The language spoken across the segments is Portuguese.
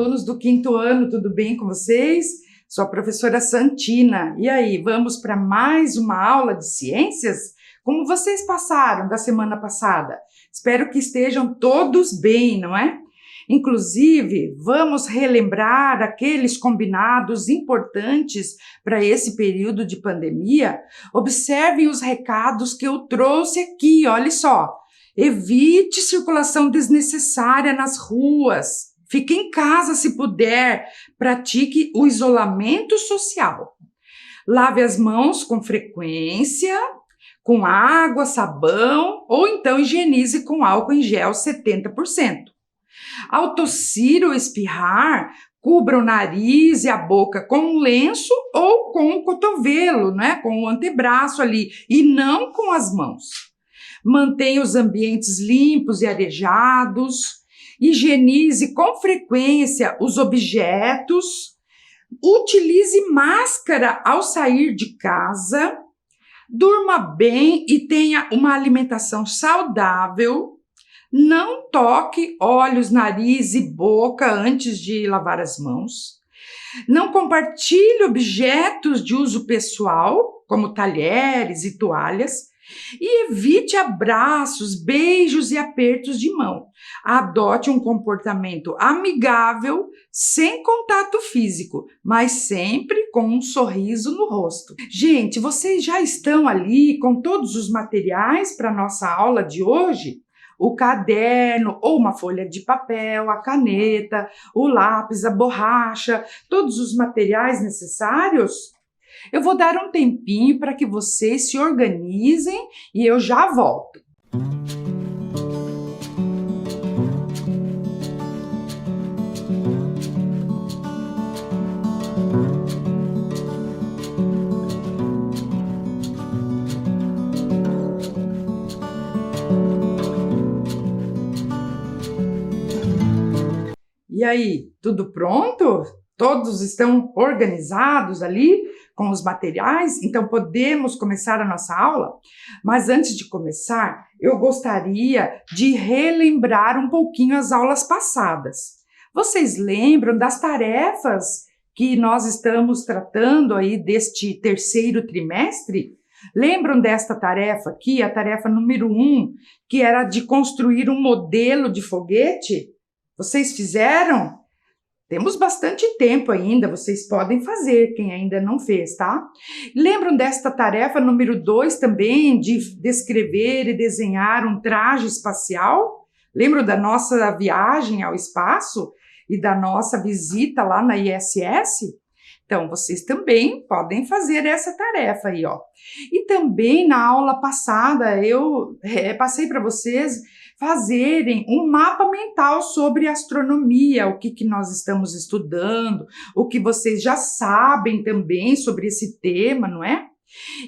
alunos do 5º ano, tudo bem com vocês? Sou a professora Santina. E aí, vamos para mais uma aula de ciências? Como vocês passaram da semana passada? Espero que estejam todos bem, não é? Inclusive, vamos relembrar aqueles combinados importantes para esse período de pandemia? Observem os recados que eu trouxe aqui, olha só. Evite circulação desnecessária nas ruas. Fique em casa se puder. Pratique o isolamento social. Lave as mãos com frequência, com água, sabão, ou então higienize com álcool em gel 70%. Ao tossir ou espirrar, cubra o nariz e a boca com um lenço ou com o cotovelo, né? Com o antebraço ali, e não com as mãos. Mantenha os ambientes limpos e arejados, higienize com frequência os objetos, utilize máscara ao sair de casa, durma bem e tenha uma alimentação saudável, não toque olhos, nariz e boca antes de lavar as mãos, não compartilhe objetos de uso pessoal, como talheres e toalhas, e evite abraços, beijos e apertos de mão. Adote um comportamento amigável, sem contato físico, mas sempre com um sorriso no rosto. Gente, vocês já estão ali com todos os materiais para a nossa aula de hoje? O caderno ou uma folha de papel, a caneta, o lápis, a borracha, todos os materiais necessários? Eu vou dar um tempinho para que vocês se organizem e eu já volto. E aí, tudo pronto? Todos estão organizados ali com os materiais? Então podemos começar a nossa aula? Mas antes de começar, eu gostaria de relembrar um pouquinho as aulas passadas. Vocês lembram das tarefas que nós estamos tratando aí deste 3º trimestre? Lembram desta tarefa aqui, a tarefa número 1, que era de construir um modelo de foguete? Vocês fizeram? Temos bastante tempo ainda, vocês podem fazer, quem ainda não fez, tá? Lembram desta tarefa número 2 também, de descrever e desenhar um traje espacial? Lembram da nossa viagem ao espaço e da nossa visita lá na ISS? Então, vocês também podem fazer essa tarefa aí, ó. E também na aula passada eu passei para vocês fazerem um mapa mental sobre astronomia, o que nós estamos estudando, o que vocês já sabem também sobre esse tema, não é?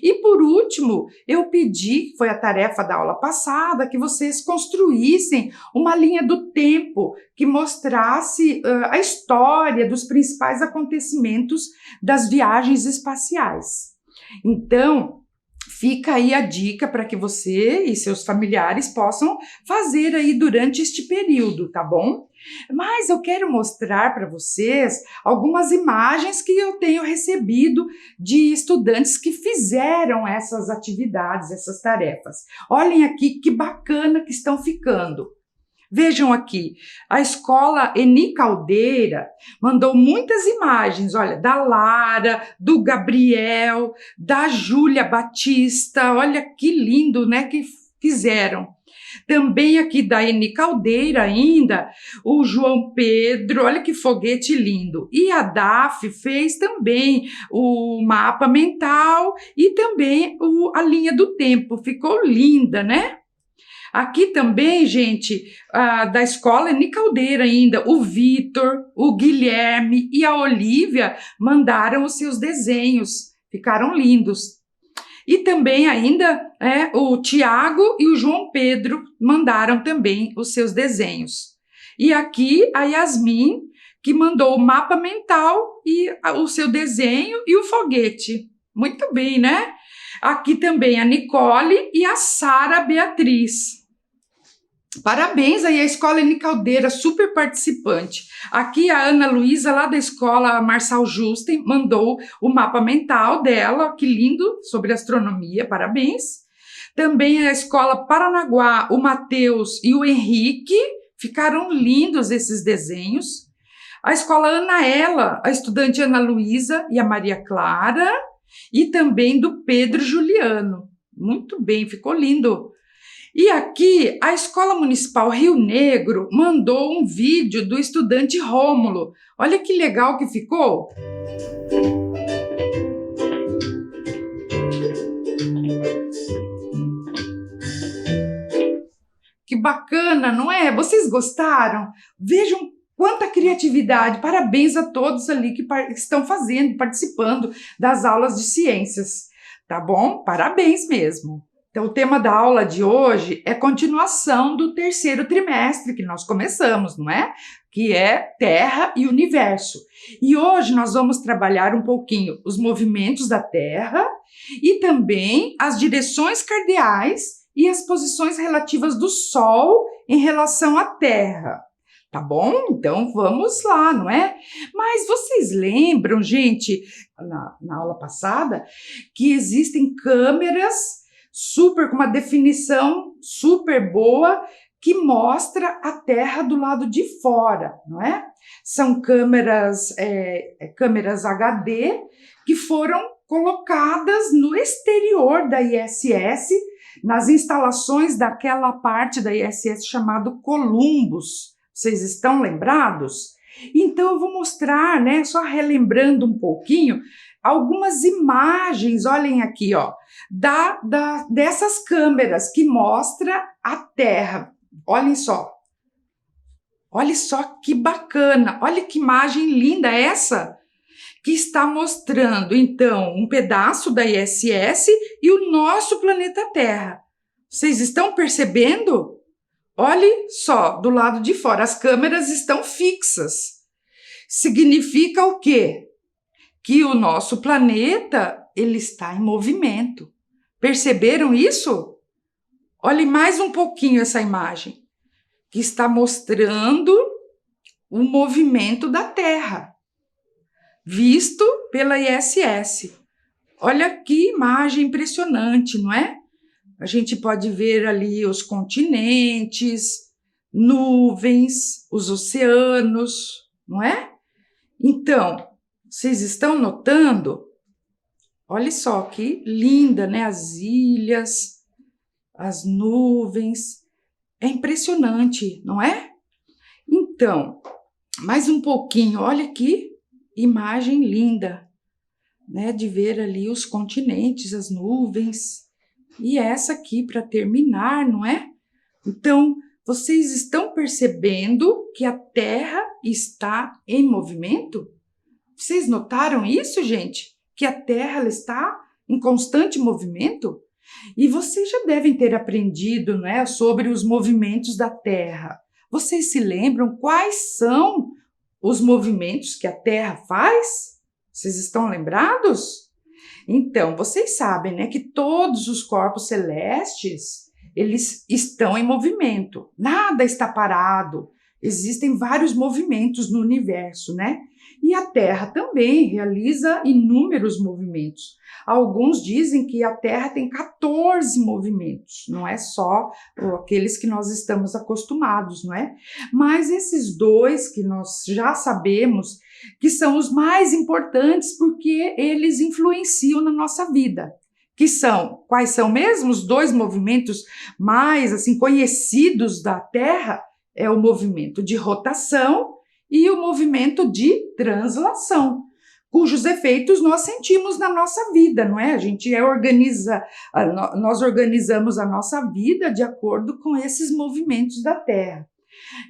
E por último, eu pedi, foi a tarefa da aula passada, que vocês construíssem uma linha do tempo que mostrasse a história dos principais acontecimentos das viagens espaciais. Então, fica aí a dica para que você e seus familiares possam fazer aí durante este período, tá bom? Mas eu quero mostrar para vocês algumas imagens que eu tenho recebido de estudantes que fizeram essas atividades, essas tarefas. Olhem aqui que bacana que estão ficando. Vejam aqui, a escola Eni Caldeira mandou muitas imagens, olha, da Lara, do Gabriel, da Júlia Batista, olha que lindo, né, que fizeram. Também aqui da Eni Caldeira ainda, o João Pedro, olha que foguete lindo. E a Daf fez também o mapa mental e também a linha do tempo, ficou linda, né? Aqui também, gente, da escola Eni Caldeira ainda, o Vitor, o Guilherme e a Olivia mandaram os seus desenhos, ficaram lindos. E também ainda o Tiago e o João Pedro mandaram também os seus desenhos. E aqui a Yasmin, que mandou o mapa mental e o seu desenho e o foguete. Muito bem, né? Aqui também a Nicole e a Sara Beatriz. Parabéns aí à Escola Eni Caldeira, super participante. Aqui a Ana Luísa, lá da Escola Marçal Justen, mandou o mapa mental dela, que lindo, sobre astronomia, parabéns. Também a Escola Paranaguá, o Matheus e o Henrique, ficaram lindos esses desenhos. A Escola Anaela, a estudante Ana Luísa e a Maria Clara, e também do Pedro Juliano. Muito bem, ficou lindo. E aqui, a Escola Municipal Rio Negro mandou um vídeo do estudante Rômulo. Olha que legal que ficou. Que bacana, não é? Vocês gostaram? Vejam quanta criatividade. Parabéns a todos ali que estão fazendo, participando das aulas de ciências. Tá bom? Parabéns mesmo. Então, o tema da aula de hoje é continuação do terceiro trimestre que nós começamos, não é? Que é Terra e Universo. E hoje nós vamos trabalhar um pouquinho os movimentos da Terra e também as direções cardeais e as posições relativas do Sol em relação à Terra. Tá bom? Então, vamos lá, não é? Mas vocês lembram, gente, na aula passada, que existem câmeras com uma definição super boa que mostra a Terra do lado de fora, não é? São câmeras HD que foram colocadas no exterior da ISS, nas instalações daquela parte da ISS chamado Columbus. Vocês estão lembrados? Então eu vou mostrar, né, só relembrando um pouquinho, algumas imagens, olhem aqui, ó, dessas câmeras que mostra a Terra. Olhem só. Olha só que bacana. Olha que imagem linda essa, que está mostrando, então, um pedaço da ISS e o nosso planeta Terra. Vocês estão percebendo? Olhe só, do lado de fora, as câmeras estão fixas. Significa o quê? Que o nosso planeta, ele está em movimento. Perceberam isso? Olhe mais um pouquinho essa imagem, que está mostrando o movimento da Terra, visto pela ISS. Olha que imagem impressionante, não é? A gente pode ver ali os continentes, nuvens, os oceanos, não é? Então, vocês estão notando? Olha só que linda, né? As ilhas, as nuvens. É impressionante, não é? Então, mais um pouquinho. Olha que imagem linda, né? De ver ali os continentes, as nuvens. E essa aqui para terminar, não é? Então, vocês estão percebendo que a Terra está em movimento? Vocês notaram isso, gente? Que a Terra ela está em constante movimento? E vocês já devem ter aprendido, né, sobre os movimentos da Terra. Vocês se lembram quais são os movimentos que a Terra faz? Vocês estão lembrados? Então, vocês sabem, né, que todos os corpos celestes, eles estão em movimento. Nada está parado. Existem vários movimentos no universo, né? E a Terra também realiza inúmeros movimentos. Alguns dizem que a Terra tem 14 movimentos, não é só aqueles que nós estamos acostumados, não é? Mas esses dois que nós já sabemos que são os mais importantes porque eles influenciam na nossa vida. Que são, quais são mesmo os dois movimentos mais assim conhecidos da Terra? É o movimento de rotação e o movimento de translação, cujos efeitos nós sentimos na nossa vida, não é? Nós organizamos a nossa vida de acordo com esses movimentos da Terra.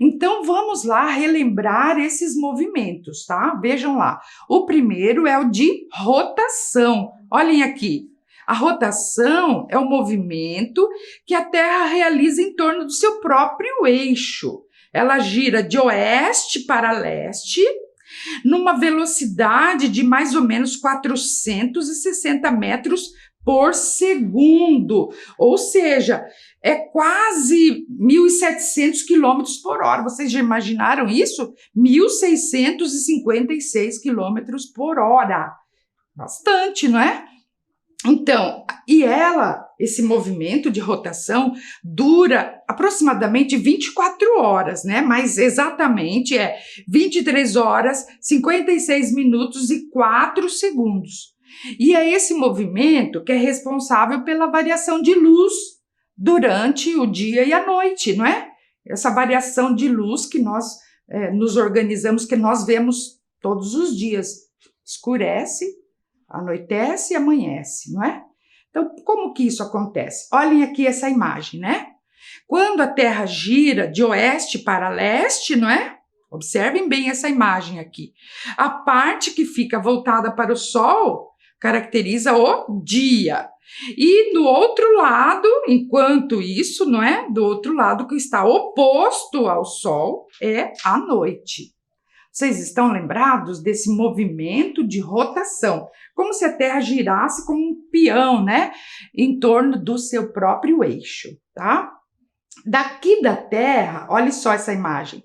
Então, vamos lá relembrar esses movimentos, tá? Vejam lá. O primeiro é o de rotação. Olhem aqui. A rotação é o movimento que a Terra realiza em torno do seu próprio eixo. Ela gira de oeste para leste, numa velocidade de mais ou menos 460 metros por segundo, ou seja, é quase 1.700 quilômetros por hora. Vocês já imaginaram isso? 1.656 quilômetros por hora. Bastante, não é? Então, esse movimento de rotação dura aproximadamente 24 horas, né? Mas exatamente 23 horas, 56 minutos e 4 segundos. E é esse movimento que é responsável pela variação de luz durante o dia e a noite, não é? Essa variação de luz que nós nos organizamos, que nós vemos todos os dias. Escurece, anoitece e amanhece, não é? Então, como que isso acontece? Olhem aqui essa imagem, né? Quando a Terra gira de oeste para leste, não é? Observem bem essa imagem aqui. A parte que fica voltada para o Sol caracteriza o dia. E do outro lado, enquanto isso, não é? Do outro lado que está oposto ao Sol é a noite. Vocês estão lembrados desse movimento de rotação? Como se a Terra girasse como um peão, né? Em torno do seu próprio eixo, tá? Daqui da Terra, olha só essa imagem.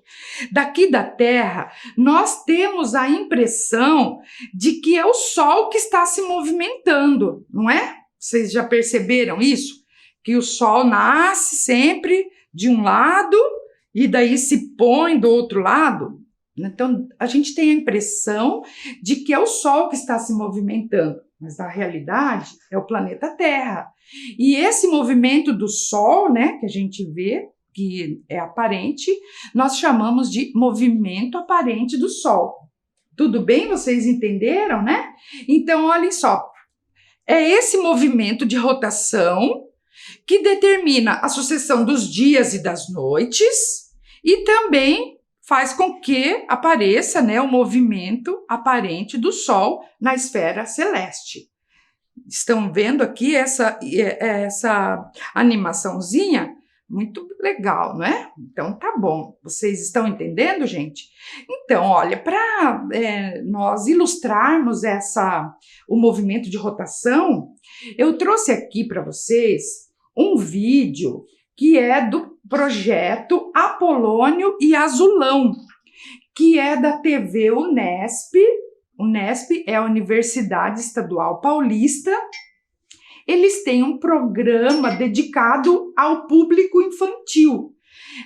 Daqui da Terra, nós temos a impressão de que é o Sol que está se movimentando, não é? Vocês já perceberam isso? Que o Sol nasce sempre de um lado e daí se põe do outro lado. Então, a gente tem a impressão de que é o Sol que está se movimentando, mas na realidade é o planeta Terra. E esse movimento do Sol, né, que a gente vê, que é aparente, nós chamamos de movimento aparente do Sol. Tudo bem? Vocês entenderam, né? Então, olhem só. É esse movimento de rotação que determina a sucessão dos dias e das noites e também faz com que apareça, né, o movimento aparente do Sol na esfera celeste. Estão vendo aqui essa animaçãozinha? Muito legal, não é? Então, tá bom. Vocês estão entendendo, gente? Então, olha, para nós ilustrarmos o movimento de rotação, eu trouxe aqui para vocês um vídeo que é do projeto Apolônio e Azulão, que é da TV Unesp. Unesp é a Universidade Estadual Paulista. Eles têm um programa dedicado ao público infantil.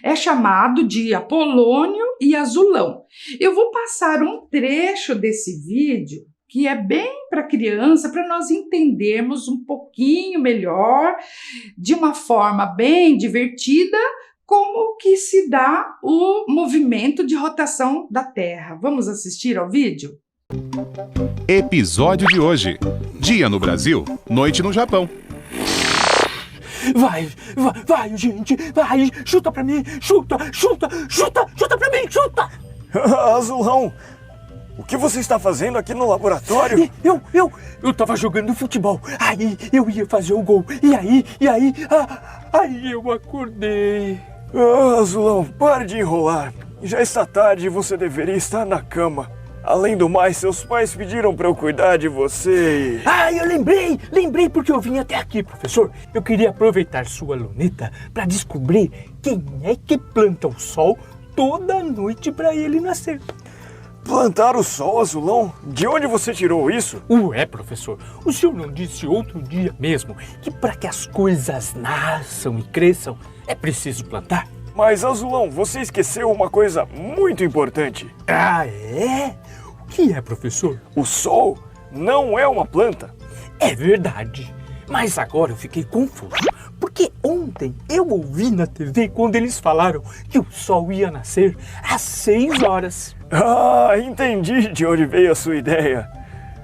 É chamado de Apolônio e Azulão. Eu vou passar um trecho desse vídeo que é bem para criança, para nós entendermos um pouquinho melhor, de uma forma bem divertida, como que se dá o movimento de rotação da Terra. Vamos assistir ao vídeo? Episódio de hoje: Dia no Brasil, noite no Japão. Vai, gente, vai, chuta pra mim, chuta pra mim, chuta! Azulão, o que você está fazendo aqui no laboratório? Eu tava jogando futebol, aí eu ia fazer o gol, e aí eu acordei. Azulão, pare de enrolar, já está tarde e você deveria estar na cama. Além do mais, seus pais pediram para eu cuidar de você e... Eu lembrei porque eu vim até aqui, professor. Eu queria aproveitar sua luneta para descobrir quem é que planta o sol toda noite para ele nascer. Plantar o sol, Azulão? De onde você tirou isso? Ué, professor, o senhor não disse outro dia mesmo que para que as coisas nasçam e cresçam é preciso plantar? Mas, Azulão, você esqueceu uma coisa muito importante. Ah, é? O que é, professor? O sol não é uma planta. É verdade. Mas agora eu fiquei confuso. Porque ontem eu ouvi na TV quando eles falaram que o sol ia nascer às 6 horas. Ah, entendi de onde veio a sua ideia.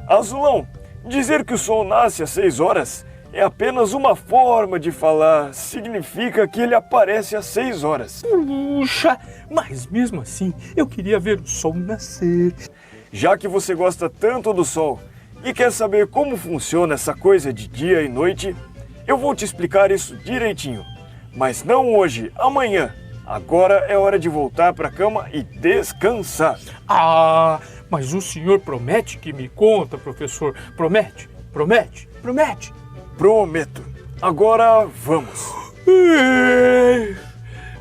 Azulão, dizer que o sol nasce às 6 horas é apenas uma forma de falar. Significa que ele aparece às 6 horas. Puxa, mas mesmo assim eu queria ver o sol nascer. Já que você gosta tanto do sol e quer saber como funciona essa coisa de dia e noite, eu vou te explicar isso direitinho. Mas não hoje, amanhã. Agora é hora de voltar para a cama e descansar. Mas o senhor promete que me conta, professor? Promete? Promete? Promete? Prometo. Agora vamos.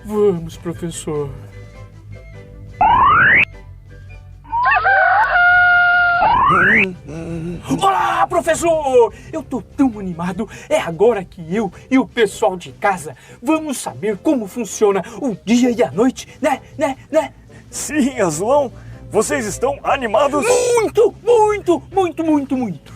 Vamos, professor. Olá, professor! Eu tô tão animado. É agora que eu e o pessoal de casa vamos saber como funciona o dia e a noite, né? Sim, Azulão. Vocês estão animados? Muito.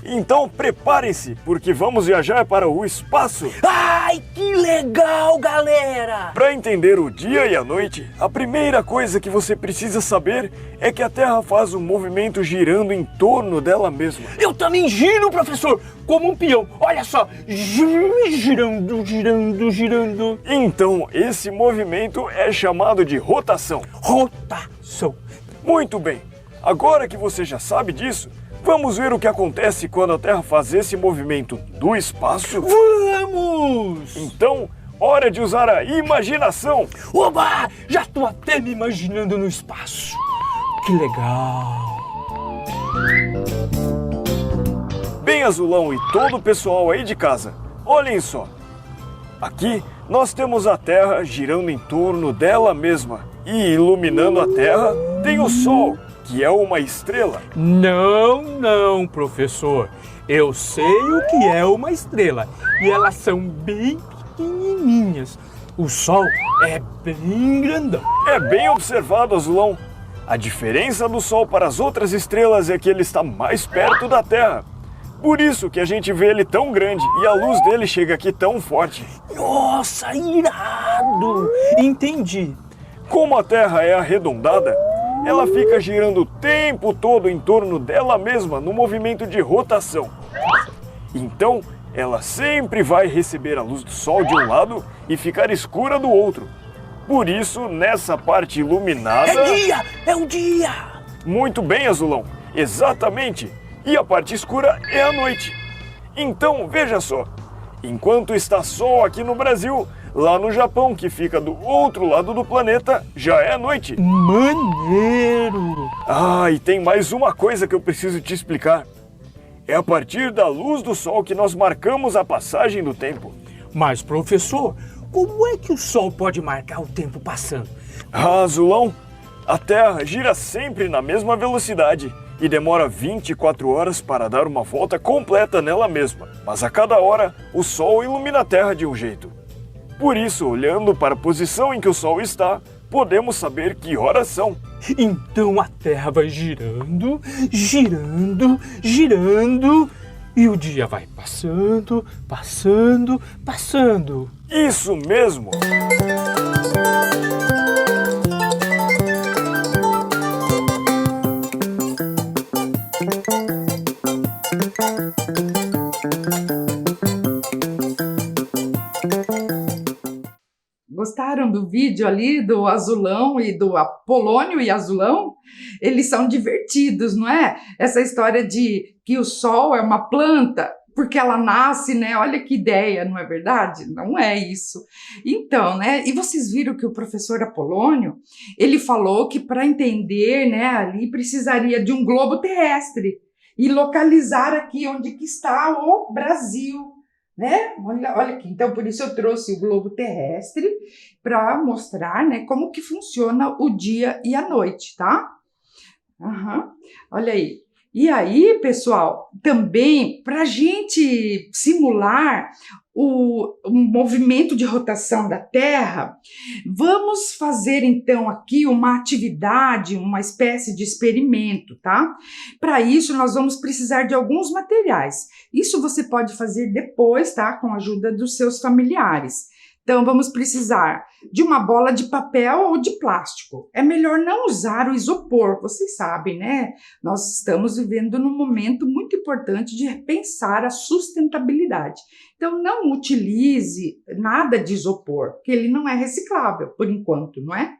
Então preparem-se, porque vamos viajar para o espaço. Ai, que legal, galera! Para entender o dia e a noite, a primeira coisa que você precisa saber é que a Terra faz um movimento girando em torno dela mesma. Eu também giro, professor, como um peão. Olha só, girando. Então, esse movimento é chamado de rotação. Rotação. Muito bem. Agora que você já sabe disso, vamos ver o que acontece quando a Terra faz esse movimento do espaço? Vamos! Então, hora de usar a imaginação. Oba! Já tô até me imaginando no espaço. Que legal! Bem, Azulão e todo o pessoal aí de casa, olhem só. Aqui nós temos a Terra girando em torno dela mesma. E iluminando a Terra tem o Sol, que é uma estrela. Não, professor. Eu sei o que é uma estrela. E elas são bem pequenininhas. O Sol é bem grandão. É bem observado, Azulão. A diferença do Sol para as outras estrelas é que ele está mais perto da Terra. Por isso que a gente vê ele tão grande e a luz dele chega aqui tão forte. Nossa, irado! Entendi. Como a Terra é arredondada, ela fica girando o tempo todo em torno dela mesma no movimento de rotação. Então, ela sempre vai receber a luz do Sol de um lado e ficar escura do outro. Por isso, nessa parte iluminada... É o dia! Muito bem, Azulão. Exatamente. E a parte escura é a noite. Então, veja só. Enquanto está sol aqui no Brasil, lá no Japão, que fica do outro lado do planeta, já é noite. Maneiro! Ah, e tem mais uma coisa que eu preciso te explicar. É a partir da luz do Sol que nós marcamos a passagem do tempo. Mas, professor, como é que o Sol pode marcar o tempo passando? Ah, Azulão, a Terra gira sempre na mesma velocidade e demora 24 horas para dar uma volta completa nela mesma. Mas a cada hora, o Sol ilumina a Terra de um jeito. Por isso, olhando para a posição em que o Sol está, podemos saber que horas são. Então a Terra vai girando, e o dia vai passando. Isso mesmo! Gostaram do vídeo ali do Azulão e do Apolônio e Azulão? Eles são divertidos, não é? Essa história de que o Sol é uma planta porque ela nasce, né? Olha que ideia, não é verdade? Não é isso. Então, né? E vocês viram que o professor Apolônio, ele falou que para entender, né, ali precisaria de um globo terrestre e localizar aqui onde que está o Brasil. Né? Olha aqui, então por isso eu trouxe o globo terrestre para mostrar, né, como que funciona o dia e a noite, tá? Olha aí. E aí, pessoal, também para a gente simular o movimento de rotação da Terra, vamos fazer então aqui uma atividade, uma espécie de experimento, tá? Para isso nós vamos precisar de alguns materiais. Isso você pode fazer depois, tá? Com a ajuda dos seus familiares. Então vamos precisar de uma bola de papel ou de plástico. É melhor não usar o isopor, vocês sabem, né? Nós estamos vivendo num momento muito importante de repensar a sustentabilidade. Então não utilize nada de isopor, porque ele não é reciclável por enquanto, não é?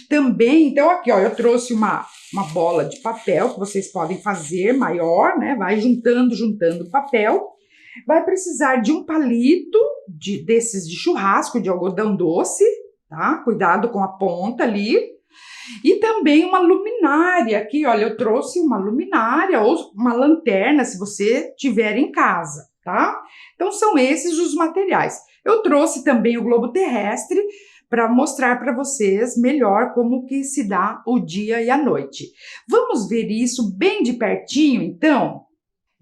Também, então aqui ó, eu trouxe uma bola de papel que vocês podem fazer maior, né? Vai juntando papel. Vai precisar de um palito desses de churrasco, de algodão doce, tá? Cuidado com a ponta ali. E também uma luminária aqui, olha, eu trouxe uma luminária ou uma lanterna, se você tiver em casa, tá? Então, são esses os materiais. Eu trouxe também o globo terrestre para mostrar para vocês melhor como que se dá o dia e a noite. Vamos ver isso bem de pertinho, então?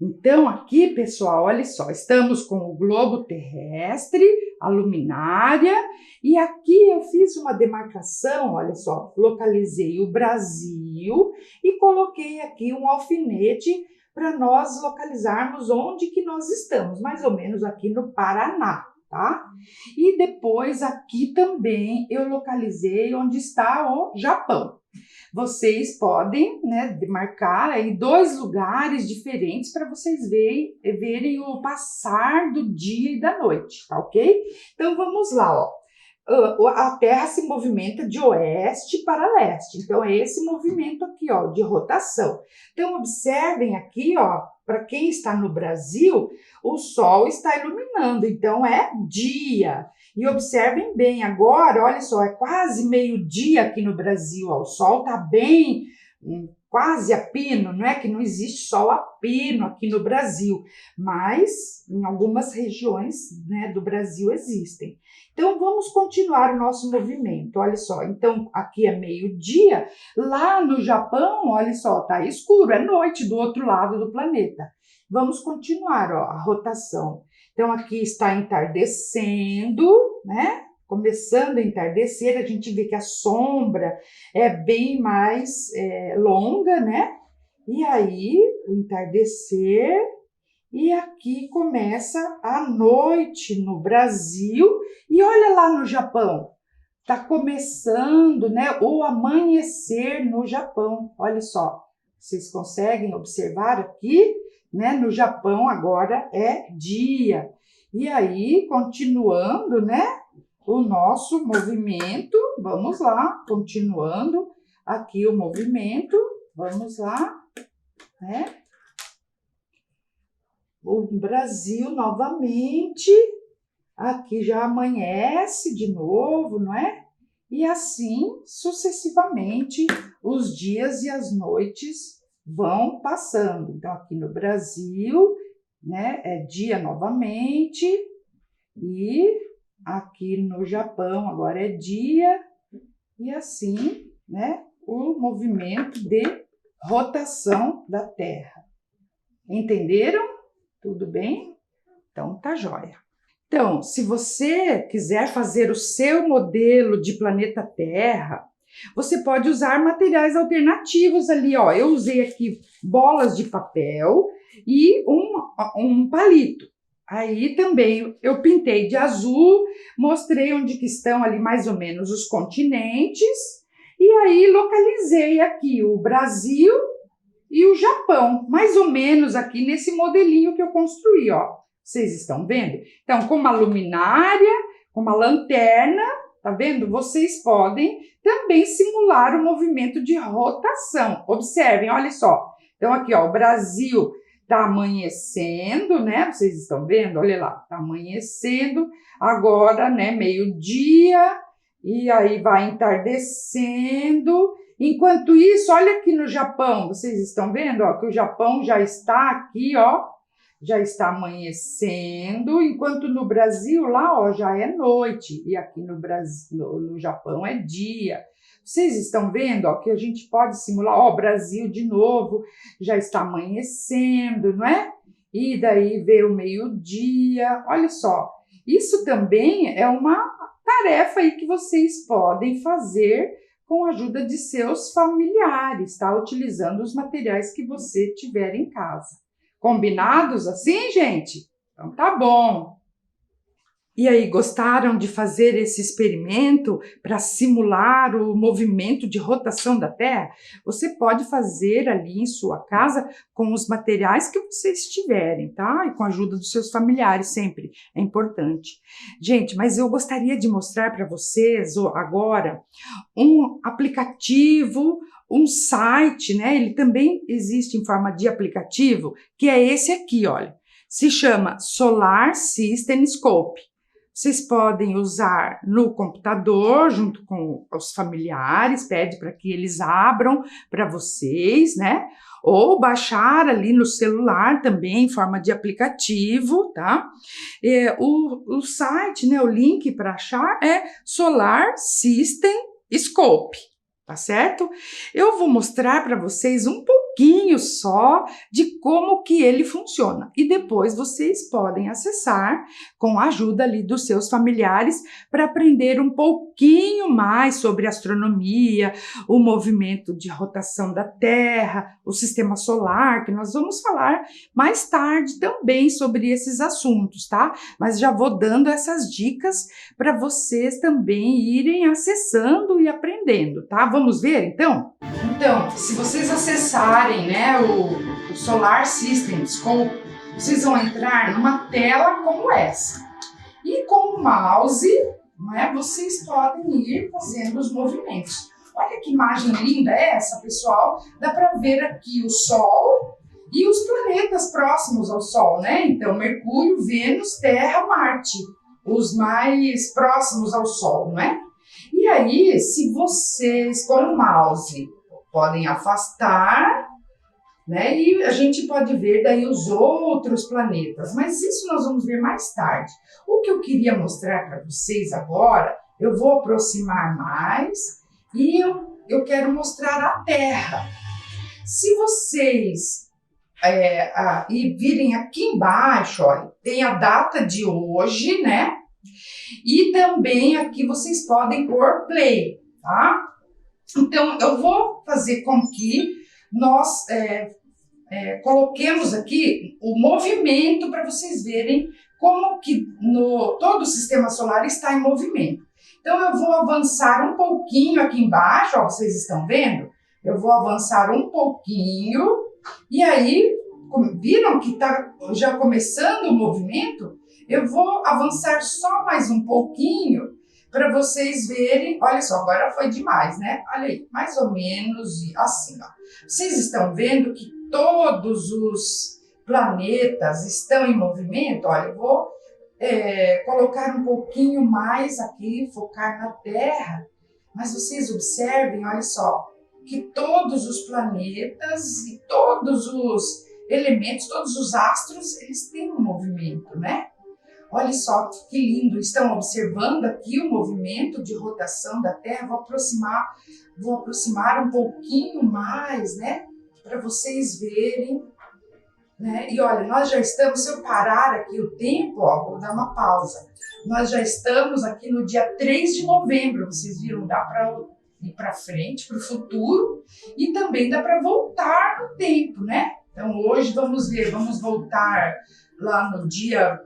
Então, aqui, pessoal, olha só, estamos com o globo terrestre, a luminária, e aqui eu fiz uma demarcação, olha só, localizei o Brasil e coloquei aqui um alfinete para nós localizarmos onde que nós estamos, mais ou menos aqui no Paraná, tá? E depois aqui também eu localizei onde está o Japão. Vocês podem, né, marcar aí 2 lugares diferentes para vocês verem o passar do dia e da noite, tá ok? Então vamos lá, ó. A Terra se movimenta de oeste para leste, então é esse movimento aqui, ó, de rotação. Então observem aqui, ó, para quem está no Brasil, o Sol está iluminando, então é dia. E observem bem agora, olha só, é quase meio-dia aqui no Brasil, ó, o Sol está bem quase a pino, não é que não existe sol a pino aqui no Brasil, mas em algumas regiões, né, do Brasil existem. Então, vamos continuar o nosso movimento, olha só, então aqui é meio-dia, lá no Japão, olha só, tá escuro, é noite do outro lado do planeta. Vamos continuar, ó, a rotação. Então, aqui está entardecendo, né? Começando a entardecer, a gente vê que a sombra é bem mais longa, né? E aí, o entardecer, e aqui começa a noite no Brasil, e olha lá no Japão, tá começando, né, o amanhecer no Japão, olha só, vocês conseguem observar aqui, né, no Japão agora é dia, e aí, continuando, né, o nosso movimento, vamos lá, continuando aqui o movimento, vamos lá, né? O Brasil novamente, aqui já amanhece de novo, não é? E assim, sucessivamente, os dias e as noites vão passando. Então, aqui no Brasil, né, é dia novamente e aqui no Japão agora é dia, e assim, né, o movimento de rotação da Terra. Entenderam? Tudo bem? Então tá jóia. Então, se você quiser fazer o seu modelo de planeta Terra, você pode usar materiais alternativos ali, ó. Eu usei aqui bolas de papel e um palito. Aí também eu pintei de azul, mostrei onde que estão ali mais ou menos os continentes, e aí localizei aqui o Brasil e o Japão, mais ou menos aqui nesse modelinho que eu construí, ó. Vocês estão vendo? Então, com uma luminária, com uma lanterna, tá vendo? Vocês podem também simular o movimento de rotação. Observem, olha só. Então, aqui, ó, o Brasil tá amanhecendo, né? Vocês estão vendo? Olha lá, tá amanhecendo. Agora, né, meio-dia, e aí vai entardecendo. Enquanto isso, olha aqui no Japão, vocês estão vendo, ó, que o Japão já está aqui, ó, já está amanhecendo, enquanto no Brasil, lá, ó, já é noite, e aqui no Brasil, no Japão é dia. Vocês estão vendo, ó, que a gente pode simular, ó, Brasil de novo, já está amanhecendo, não é? E daí vê o meio-dia, olha só. Isso também é uma tarefa aí que vocês podem fazer com a ajuda de seus familiares, tá? Utilizando os materiais que você tiver em casa. Combinados assim, gente? Então tá bom. E aí, gostaram de fazer esse experimento para simular o movimento de rotação da Terra? Você pode fazer ali em sua casa com os materiais que vocês tiverem, tá? E com a ajuda dos seus familiares, sempre é importante. Gente, mas eu gostaria de mostrar para vocês agora um aplicativo, um site, né? Ele também existe em forma de aplicativo, que é esse aqui, olha. Se chama Solar System Scope. vocês podem usar no computador, junto com os familiares, pede para que eles abram para vocês, né? Ou baixar ali no celular também, em forma de aplicativo, tá? O site, né, o link para achar é Solar System Scope. Tá certo? Eu vou mostrar para vocês um pouquinho só de como que ele funciona e depois vocês podem acessar com a ajuda ali dos seus familiares para aprender um pouquinho mais sobre astronomia, o movimento de rotação da Terra, o sistema solar, que nós vamos falar mais tarde também sobre esses assuntos, tá? Mas já vou dando essas dicas para vocês também irem acessando e aprendendo, tá? Vamos ver, então? Então, se vocês acessarem, né, o Solar System Scope, vocês vão entrar numa tela como essa. E com o mouse, né, vocês podem ir fazendo os movimentos. Olha que imagem linda é essa, pessoal. Dá para ver aqui o Sol e os planetas próximos ao Sol, né? Então, Mercúrio, Vênus, Terra, Marte, os mais próximos ao Sol, não é? E aí, se vocês, com o mouse, podem afastar, né? E a gente pode ver daí os outros planetas, mas isso nós vamos ver mais tarde. O que eu queria mostrar para vocês agora, eu vou aproximar mais e eu quero mostrar a Terra. Se vocês e virem aqui embaixo, olha, tem a data de hoje, né? E também aqui vocês podem pôr play, tá? Então, eu vou fazer com que nós coloquemos aqui o movimento para vocês verem como que todo o sistema solar está em movimento. Então, eu vou avançar um pouquinho aqui embaixo, ó, vocês estão vendo? Eu vou avançar um pouquinho e aí, viram que está já começando o movimento? Eu vou avançar só mais um pouquinho para vocês verem. Olha só, agora foi demais, né? Olha aí, mais ou menos assim, ó. Vocês estão vendo que todos os planetas estão em movimento? Olha, eu vou colocar um pouquinho mais aqui, focar na Terra. Mas vocês observem, olha só, que todos os planetas e todos os elementos, todos os astros, eles têm um movimento, né? Olha só que lindo, estão observando aqui o movimento de rotação da Terra. Vou aproximar um pouquinho mais, né? Para vocês verem, né? E olha, nós já estamos, se eu parar aqui o tempo, ó, vou dar uma pausa. Nós já estamos aqui no dia 3 de novembro, vocês viram, dá para ir para frente, para o futuro, e também dá para voltar no tempo, né? Então hoje vamos ver, vamos voltar lá no dia,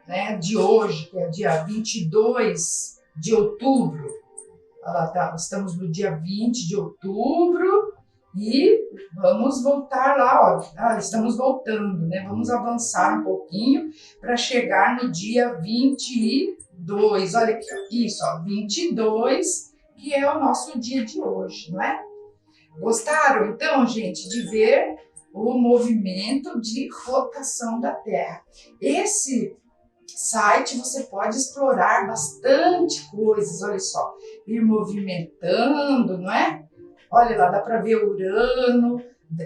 né, de hoje, que é dia 22 de outubro. Estamos no dia 20 de outubro e vamos voltar lá, ó, estamos voltando, né? Vamos avançar um pouquinho para chegar no dia 22, olha aqui, ó, isso, ó, 22, que é o nosso dia de hoje, não é? Gostaram, então, gente, de ver o movimento de rotação da Terra? Esse site você pode explorar bastante coisas, olha só, ir movimentando, não é? Olha lá, dá para ver Urano,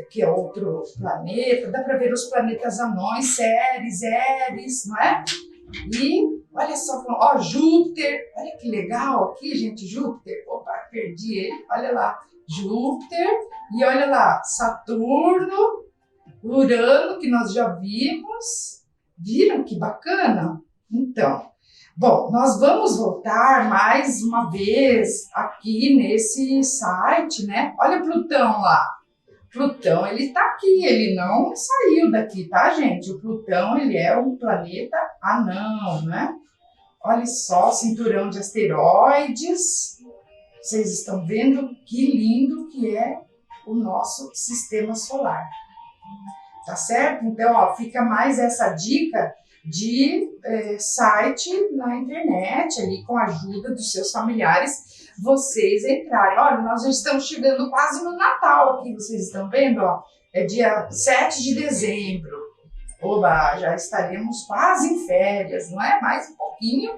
que é outro planeta, dá para ver os planetas anões, Ceres, Eris, não é? E olha só, ó, Júpiter, olha que legal aqui, gente, Júpiter, opa, perdi ele, olha lá, Júpiter, e olha lá, Saturno, Urano, que nós já vimos. Viram que bacana? Então, bom, nós vamos voltar mais uma vez aqui nesse site, né? Olha Plutão lá. Plutão, ele tá aqui, ele não saiu daqui, tá, gente? O Plutão, ele é um planeta anão, né? Olha só, cinturão de asteroides. Vocês estão vendo que lindo que é o nosso sistema solar. Tá certo? Então, ó, fica mais essa dica de site na internet, ali com a ajuda dos seus familiares, vocês entrarem. Olha, nós já estamos chegando quase no Natal aqui, vocês estão vendo? Ó, é dia 7 de dezembro. Oba, já estaremos quase em férias, não é? Mais um pouquinho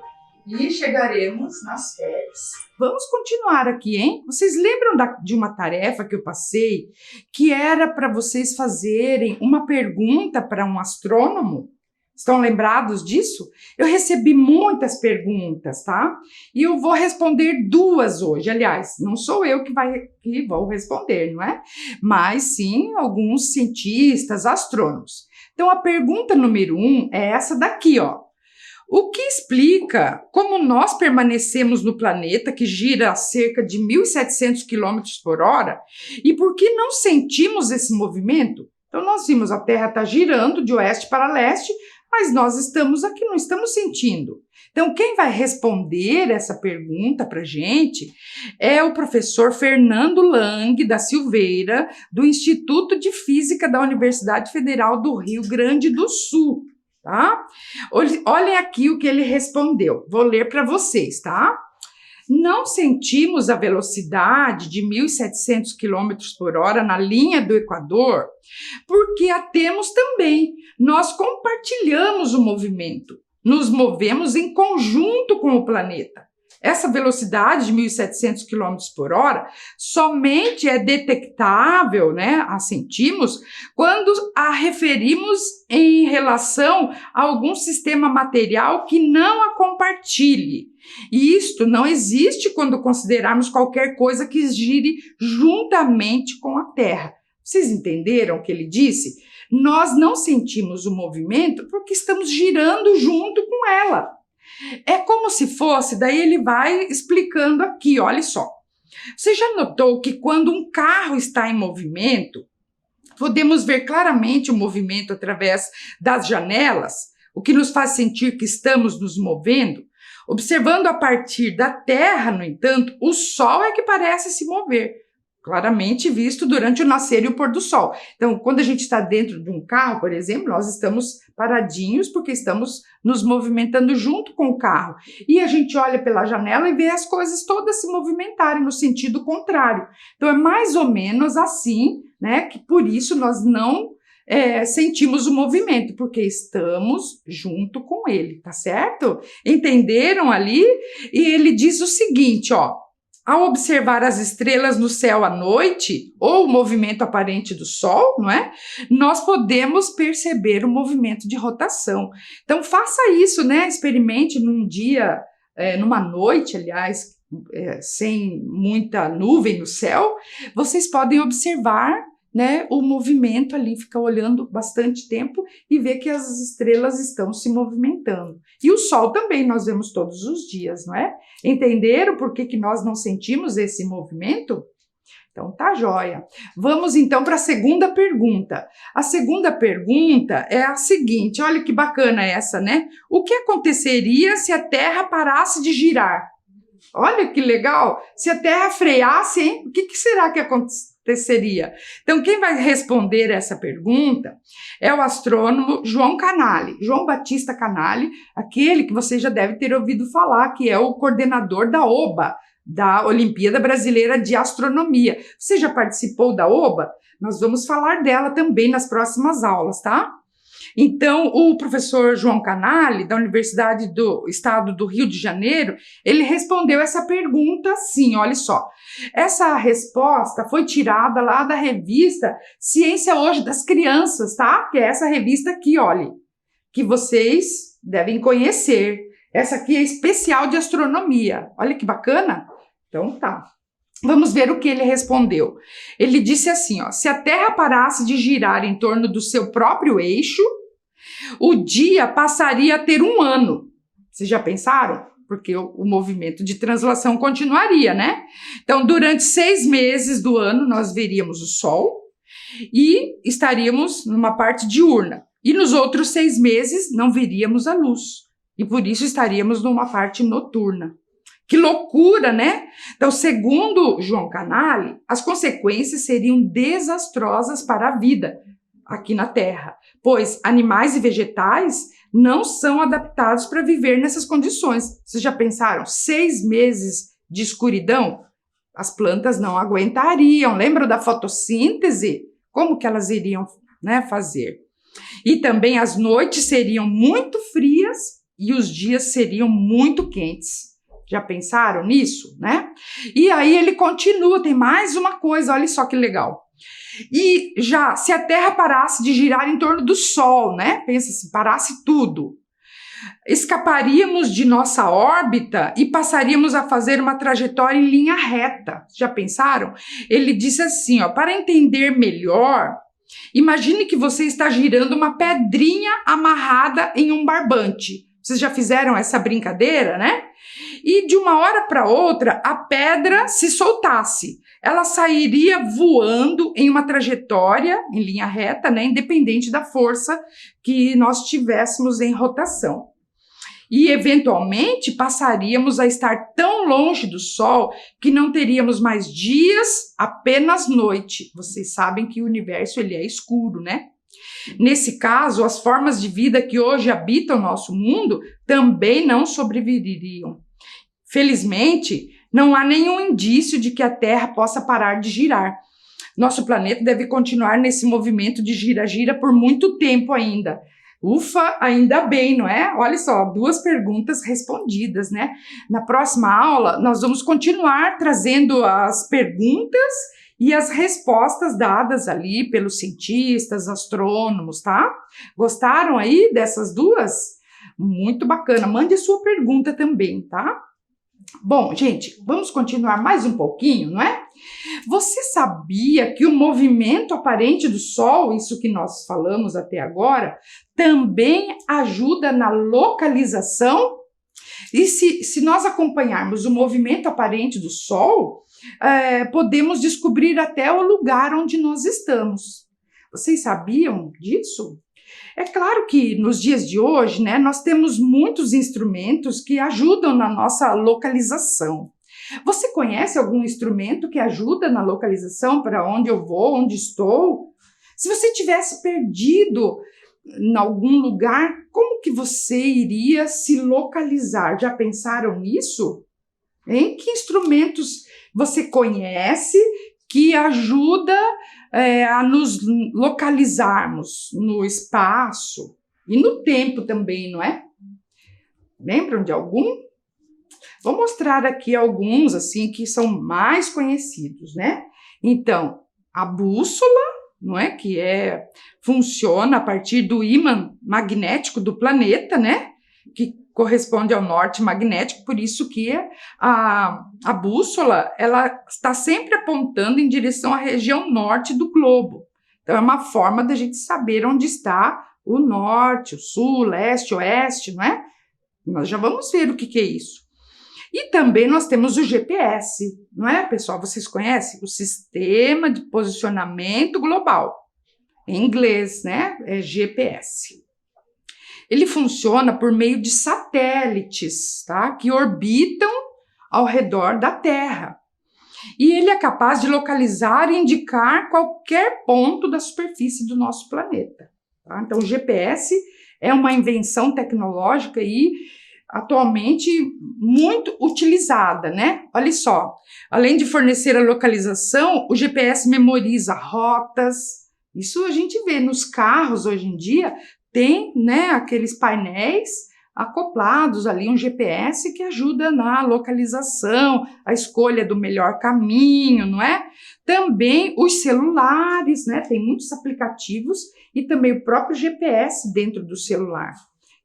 e chegaremos nas férias. Vamos continuar aqui, hein? Vocês lembram de uma tarefa que eu passei que era para vocês fazerem uma pergunta para um astrônomo? Estão lembrados disso? Eu recebi muitas perguntas, tá? E eu vou responder 2 hoje. Aliás, não sou eu que vou responder, não é? Mas sim alguns cientistas, astrônomos. Então, a pergunta número 1 é essa daqui, ó. O que explica como nós permanecemos no planeta que gira a cerca de 1.700 km por hora e por que não sentimos esse movimento? Então, nós vimos a Terra está girando de oeste para leste, mas nós estamos aqui, não estamos sentindo. Então, quem vai responder essa pergunta para a gente é o professor Fernando Lang da Silveira, do Instituto de Física da Universidade Federal do Rio Grande do Sul, tá? Olhem aqui o que ele respondeu. Vou ler para vocês, tá? Não sentimos a velocidade de 1.700 km por hora na linha do Equador porque a temos também. Nós compartilhamos o movimento, nos movemos em conjunto com o planeta. Essa velocidade de 1.700 km por hora somente é detectável, né, a sentimos, quando a referimos em relação a algum sistema material que não a compartilhe. E isto não existe quando considerarmos qualquer coisa que gire juntamente com a Terra. Vocês entenderam o que ele disse? Nós não sentimos o movimento porque estamos girando junto com ela. É como se fosse, daí ele vai explicando aqui, olha só. Você já notou que quando um carro está em movimento, podemos ver claramente o movimento através das janelas, o que nos faz sentir que estamos nos movendo? Observando a partir da Terra, no entanto, o Sol é que parece se mover, claramente visto durante o nascer e o pôr do sol. Então, quando a gente está dentro de um carro, por exemplo, nós estamos paradinhos porque estamos nos movimentando junto com o carro. E a gente olha pela janela e vê as coisas todas se movimentarem no sentido contrário. Então, é mais ou menos assim, né, que por isso nós não sentimos o movimento, porque estamos junto com ele, tá certo? Entenderam ali? E ele diz o seguinte, ó. Ao observar as estrelas no céu à noite, ou o movimento aparente do Sol, não é? Nós podemos perceber o movimento de rotação. Então, faça isso, né? Experimente num dia, numa noite, aliás, sem muita nuvem no céu, vocês podem observar, né, o movimento ali, fica olhando bastante tempo e ver que as estrelas estão se movimentando. E o Sol também nós vemos todos os dias, não é? Entenderam por que nós não sentimos esse movimento? Então tá joia. Vamos então para a segunda pergunta. A segunda pergunta é a seguinte, olha que bacana essa, né? O que aconteceria se a Terra parasse de girar? Olha que legal! Se a Terra freasse, hein? O que será que aconteceria? Então, quem vai responder essa pergunta é o astrônomo João Canali, João Batista Canali, aquele que você já deve ter ouvido falar, que é o coordenador da OBA, da Olimpíada Brasileira de Astronomia. Você já participou da OBA? Nós vamos falar dela também nas próximas aulas, tá? Então, o professor João Canali, da Universidade do Estado do Rio de Janeiro, ele respondeu essa pergunta assim, olha só. Essa resposta foi tirada lá da revista Ciência Hoje das Crianças, tá? Que é essa revista aqui, olha, que vocês devem conhecer. Essa aqui é especial de astronomia. Olha que bacana. Então, tá. Vamos ver o que ele respondeu. Ele disse assim, ó, se a Terra parasse de girar em torno do seu próprio eixo, o dia passaria a ter 1 ano. Vocês já pensaram? Porque o movimento de translação continuaria, né? Então, durante 6 meses do ano, nós veríamos o Sol e estaríamos numa parte diurna. E nos outros 6 meses, não veríamos a luz. E por isso estaríamos numa parte noturna. Que loucura, né? Então, segundo João Canali, as consequências seriam desastrosas para a vida aqui na Terra, pois animais e vegetais não são adaptados para viver nessas condições. Vocês já pensaram? 6 meses de escuridão? As plantas não aguentariam. Lembram da fotossíntese? Como que elas iriam, né, fazer? E também as noites seriam muito frias e os dias seriam muito quentes. Já pensaram nisso, né? E aí ele continua, tem mais uma coisa, olha só que legal. E já, se a Terra parasse de girar em torno do Sol, né? Pensa assim, parasse tudo. Escaparíamos de nossa órbita e passaríamos a fazer uma trajetória em linha reta. Já pensaram? Ele disse assim, ó, para entender melhor, imagine que você está girando uma pedrinha amarrada em um barbante. Vocês já fizeram essa brincadeira, né? E de uma hora para outra, a pedra se soltasse. Ela sairia voando em uma trajetória, em linha reta, né? Independente da força que nós tivéssemos em rotação. E, eventualmente, passaríamos a estar tão longe do Sol que não teríamos mais dias, apenas noite. Vocês sabem que o universo ele é escuro, né? Nesse caso, as formas de vida que hoje habitam o nosso mundo também não sobreviveriam. Felizmente, não há nenhum indício de que a Terra possa parar de girar. Nosso planeta deve continuar nesse movimento de gira-gira por muito tempo ainda. Ufa, ainda bem, não é? Olha só, 2 perguntas respondidas, né? Na próxima aula, nós vamos continuar trazendo as perguntas e as respostas dadas ali pelos cientistas, astrônomos, tá? Gostaram aí dessas 2? Muito bacana. Mande a sua pergunta também, tá? Bom, gente, vamos continuar mais um pouquinho, não é? Você sabia que o movimento aparente do Sol, isso que nós falamos até agora, também ajuda na localização? E se nós acompanharmos o movimento aparente do Sol, podemos descobrir até o lugar onde nós estamos. Vocês sabiam disso? É claro que nos dias de hoje, né, nós temos muitos instrumentos que ajudam na nossa localização. Você conhece algum instrumento que ajuda na localização para onde eu vou, onde estou? Se você tivesse perdido em algum lugar, como que você iria se localizar? Já pensaram nisso? Em que instrumentos você conhece que ajuda a nos localizarmos no espaço e no tempo também, não é? Lembram de algum? Vou mostrar aqui alguns assim que são mais conhecidos, né? Então, a bússola, não é? Que funciona a partir do ímã magnético do planeta, né? Que corresponde ao norte magnético, por isso que a bússola ela está sempre apontando em direção à região norte do globo. Então, é uma forma da gente saber onde está o norte, o sul, leste, oeste, não é? Nós já vamos ver o que é isso. E também nós temos o GPS, não é, pessoal? Vocês conhecem? O Sistema de Posicionamento Global. Em inglês, né? É GPS. Ele funciona por meio de satélites, tá? Que orbitam ao redor da Terra. E ele é capaz de localizar e indicar qualquer ponto da superfície do nosso planeta. Tá? Então, o GPS é uma invenção tecnológica e atualmente muito utilizada, né? Olha só, além de fornecer a localização, o GPS memoriza rotas. Isso a gente vê nos carros hoje em dia. Tem, né, aqueles painéis acoplados ali, um GPS que ajuda na localização, a escolha do melhor caminho, não é? Também os celulares, né, tem muitos aplicativos e também o próprio GPS dentro do celular.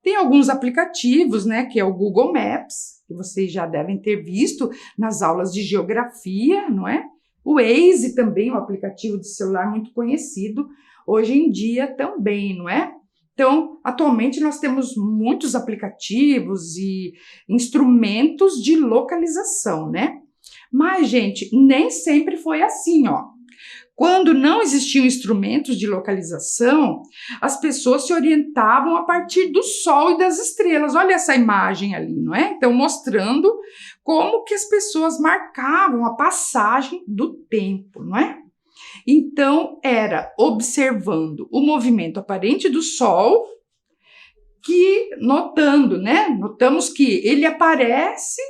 Tem alguns aplicativos, né, que é o Google Maps, que vocês já devem ter visto nas aulas de geografia, não é? O Waze também, um aplicativo de celular muito conhecido, hoje em dia também, não é? Então, atualmente nós temos muitos aplicativos e instrumentos de localização, né? Mas, gente, nem sempre foi assim, ó. Quando não existiam instrumentos de localização, as pessoas se orientavam a partir do Sol e das estrelas. Olha essa imagem ali, não é? Então, mostrando como que as pessoas marcavam a passagem do tempo, não é? Então, era observando o movimento aparente do Sol, que notamos que ele aparece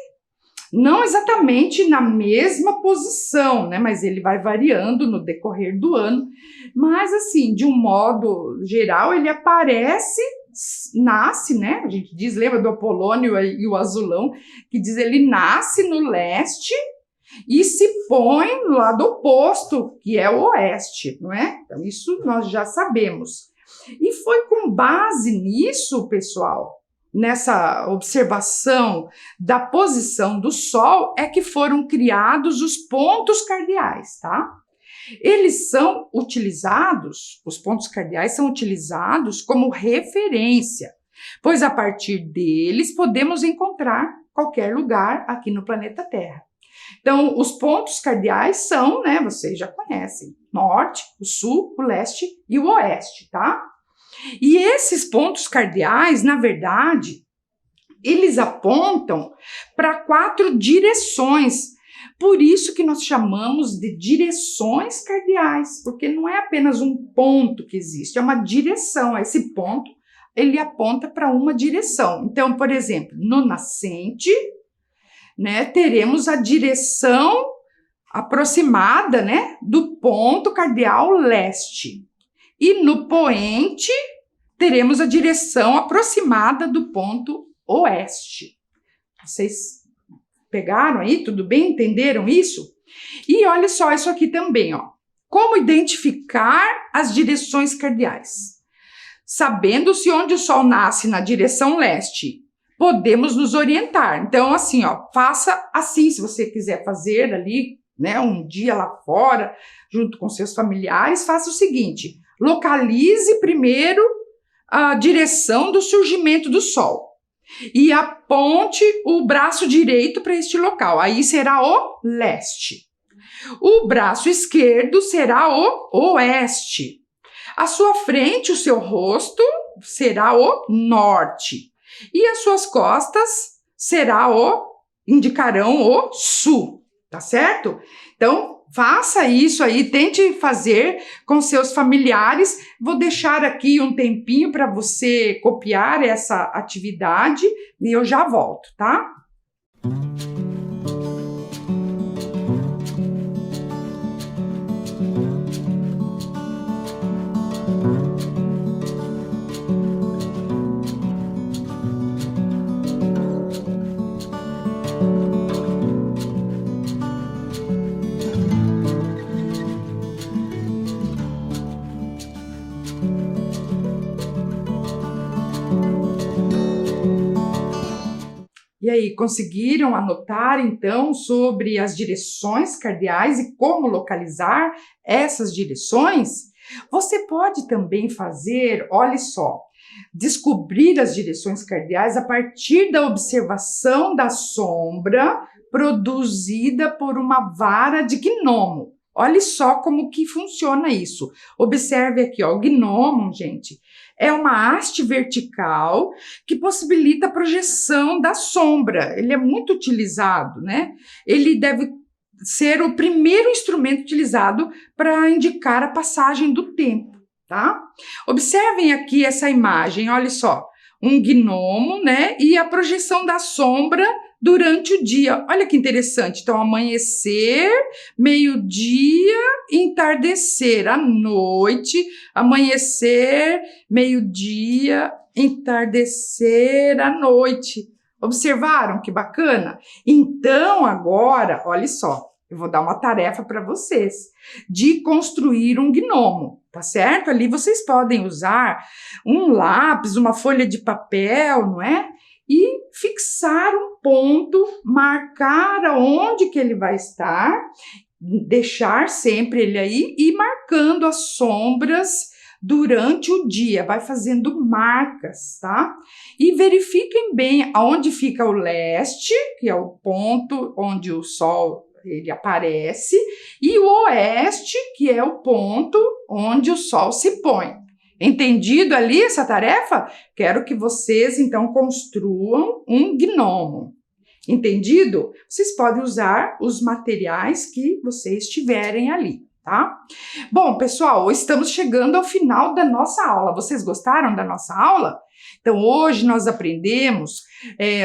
não exatamente na mesma posição, né? Mas ele vai variando no decorrer do ano. Mas, assim, de um modo geral, ele aparece nasce, né? A gente diz, lembra do Apolônio e o azulão, que diz ele nasce no leste e se põe no lado oposto, que é o oeste, não é? Então, isso nós já sabemos. E foi com base nisso, pessoal, nessa observação da posição do Sol, é que foram criados os pontos cardeais, tá? Eles são utilizados, os pontos cardeais são utilizados como referência, pois a partir deles podemos encontrar qualquer lugar aqui no planeta Terra. Então, os pontos cardeais são, né, vocês já conhecem, norte, o sul, o leste e o oeste, tá? E esses pontos cardeais, na verdade, eles apontam para 4 direções. Por isso que nós chamamos de direções cardeais, porque não é apenas um ponto que existe, é uma direção. Esse ponto, ele aponta para uma direção. Então, por exemplo, no nascente, né, teremos a direção aproximada, né, do ponto cardeal leste. E no poente, teremos a direção aproximada do ponto oeste. Vocês pegaram aí? Tudo bem? Entenderam isso? E olha só isso aqui também, ó. Como identificar as direções cardeais? Sabendo-se onde o Sol nasce na direção leste, podemos nos orientar. Então, assim, ó, faça assim, se você quiser fazer ali, né, um dia lá fora, junto com seus familiares, faça o seguinte: localize primeiro a direção do surgimento do Sol e aponte o braço direito para este local. Aí será o leste. O braço esquerdo será o oeste. À sua frente, o seu rosto será o norte. E as suas costas indicarão o sul, tá certo? Então, faça isso aí, tente fazer com seus familiares. Vou deixar aqui um tempinho para você copiar essa atividade e eu já volto, tá? E aí, conseguiram anotar, então, sobre as direções cardeais e como localizar essas direções? Você pode também fazer, olha só, descobrir as direções cardeais a partir da observação da sombra produzida por uma vara de gnomo. Olha só como que funciona isso. Observe aqui, ó, o gnomo, gente, é uma haste vertical que possibilita a projeção da sombra. Ele é muito utilizado, né? Ele deve ser o primeiro instrumento utilizado para indicar a passagem do tempo, tá? Observem aqui essa imagem, olha só, um gnomo, né? E a projeção da sombra durante o dia. Olha que interessante. Então, amanhecer, meio-dia, entardecer, à noite, amanhecer, meio-dia, entardecer, à noite. Observaram que bacana? Então, agora, olha só, eu vou dar uma tarefa para vocês de construir um gnomo, tá certo? Ali vocês podem usar um lápis, uma folha de papel, não é? E fixar um ponto, marcar aonde que ele vai estar, deixar sempre ele aí e marcando as sombras durante o dia, vai fazendo marcas, tá? E verifiquem bem aonde fica o leste, que é o ponto onde o Sol ele aparece, e o oeste, que é o ponto onde o Sol se põe. Entendido ali essa tarefa? Quero que vocês, então, construam um gnomo. Entendido? Vocês podem usar os materiais que vocês tiverem ali, tá? Bom, pessoal, estamos chegando ao final da nossa aula. Vocês gostaram da nossa aula? Então, hoje nós aprendemos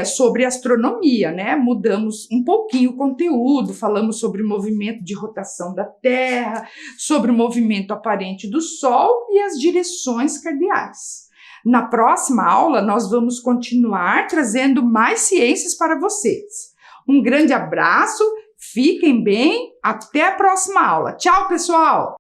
sobre astronomia, né? Mudamos um pouquinho o conteúdo, falamos sobre o movimento de rotação da Terra, sobre o movimento aparente do Sol e as direções cardeais. Na próxima aula, nós vamos continuar trazendo mais ciências para vocês. Um grande abraço, fiquem bem, até a próxima aula. Tchau, pessoal!